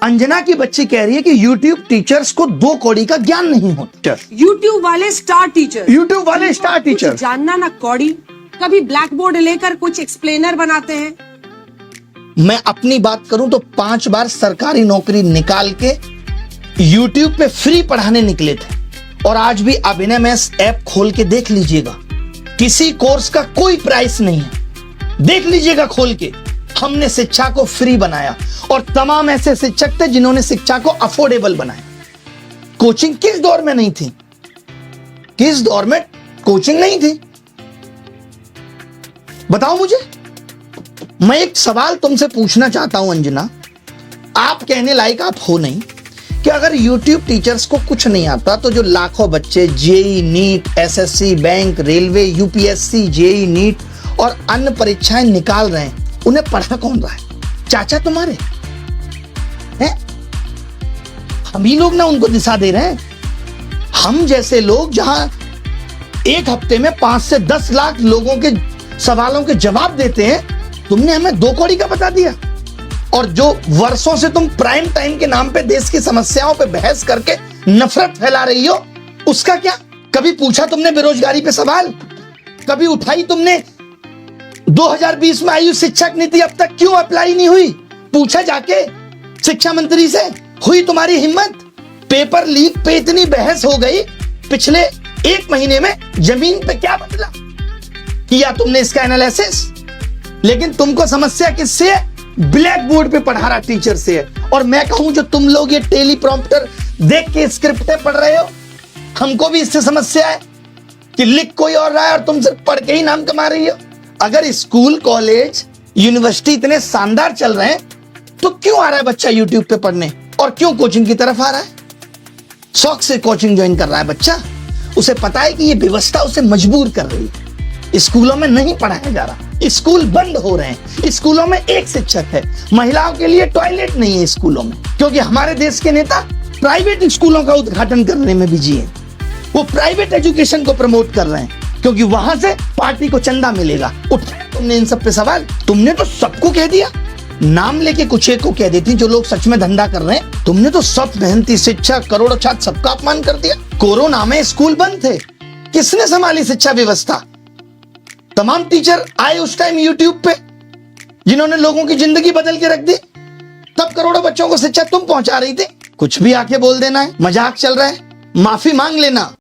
अंजना की बच्ची कह रही है कि यूट्यूब टीचर्स को 2 कौड़ी का ज्ञान नहीं होता। यूट्यूब वाले स्टार टीचर, यूट्यूब वाले स्टार टीचर जानना ना कौड़ी, कभी ब्लैक बोर्ड लेकर कुछ एक्सप्लेनर बनाते हैं। मैं अपनी बात करूं तो 5 बार सरकारी नौकरी निकाल के यूट्यूब पे फ्री पढ़ाने निकले थे, और आज भी अभिनय मैथ्स ऐप खोल के देख लीजिएगा, किसी कोर्स का कोई प्राइस नहीं है। देख लीजिएगा खोल के, हमने शिक्षा को फ्री बनाया, और तमाम ऐसे शिक्षक थे जिन्होंने शिक्षा को अफोर्डेबल बनाया। कोचिंग किस दौर में नहीं थी? किस दौर में कोचिंग नहीं थी? बताओ मुझे। मैं एक सवाल तुमसे पूछना चाहता हूं अंजना, आप कहने लायक आप हो नहीं, कि अगर यूट्यूब टीचर्स को कुछ नहीं आता तो जो लाखों बच्चे JEE, NEET, SSC, bank, railway, UPSC, JEE, NEET और अन्य परीक्षाएं निकाल रहे हैं, उन्हें पढ़ा कौन रहा है? चाचा तुम्हारे हैं? हम ही लोग ना उनको दिशा दे रहे हैं। हम जैसे लोग जहां एक हफ्ते में 5 से 10 लाख लोगों के सवालों के जवाब देते हैं, तुमने हमें 2 कौड़ी का बता दिया। और जो वर्षों से तुम प्राइम टाइम के नाम पे देश की समस्याओं पे बहस करके नफरत फैला रही हो, उसका क्या? कभी पूछा तुमने बेरोजगारी पे सवाल? कभी उठाई तुमने 2020 में आई शिक्षक नीति अब तक क्यों अप्लाई नहीं हुई? पूछा जाके शिक्षा मंत्री से? हुई तुम्हारी हिम्मत? पेपर लीक पे इतनी बहस हो गई, पिछले 1 महीने में जमीन पे क्या बदला? किया तुमने इसका एनालिसिस? लेकिन तुमको समस्या किससे है? ब्लैक बोर्ड पे पढ़ा रहा टीचर से है। और मैं कहूं जो तुम लोग ये टेलीप्रॉम्प्टर देख के स्क्रिप्टें पढ़ रहे हो, हमको भी इससे समस्या है कि लिख कोई और रहा है और तुम सिर्फ पढ़ के ही नाम कमा रही हो। अगर स्कूल, कॉलेज, यूनिवर्सिटी इतने शानदार चल रहे हैं, तो क्यों आ रहा है बच्चा यूट्यूब पे पढ़ने, और क्यों कोचिंग की तरफ आ रहा है? शौक से कोचिंग ज्वाइन कर रहा है बच्चा, उसे पता है कि ये व्यवस्था उसे मजबूर कर रही है। स्कूलों में नहीं पढ़ाया जा रहा, स्कूल बंद हो रहे हैं, स्कूलों में एक शिक्षक है, महिलाओं के लिए टॉयलेट नहीं है स्कूलों में, क्योंकि हमारे देश के नेता प्राइवेट स्कूलों का उद्घाटन करने में बिजी है। वो प्राइवेट एजुकेशन को प्रमोट कर रहे हैं, क्योंकि वहां से पार्टी को चंदा मिलेगा। उठाया तुमने इन सब पे सवाल? तुमने तो सबको कह दिया, नाम लेके कुछ एक को कह देती जो लोग सच में धंधा कर रहे हैं। तुमने तो सब मेहनती शिक्षक, करोड़ों छात्र, सबका अपमान कर दिया। कोरोना में स्कूल बंद थे, किसने संभाली शिक्षा व्यवस्था? तमाम टीचर आए उस टाइम यूट्यूब पे, जिन्होंने लोगों की जिंदगी बदल के रख दी। तब करोड़ों बच्चों को शिक्षा तुम पहुंचा रही थी। कुछ भी आके बोल देना है, मजाक चल रहा है, माफी मांग लेना।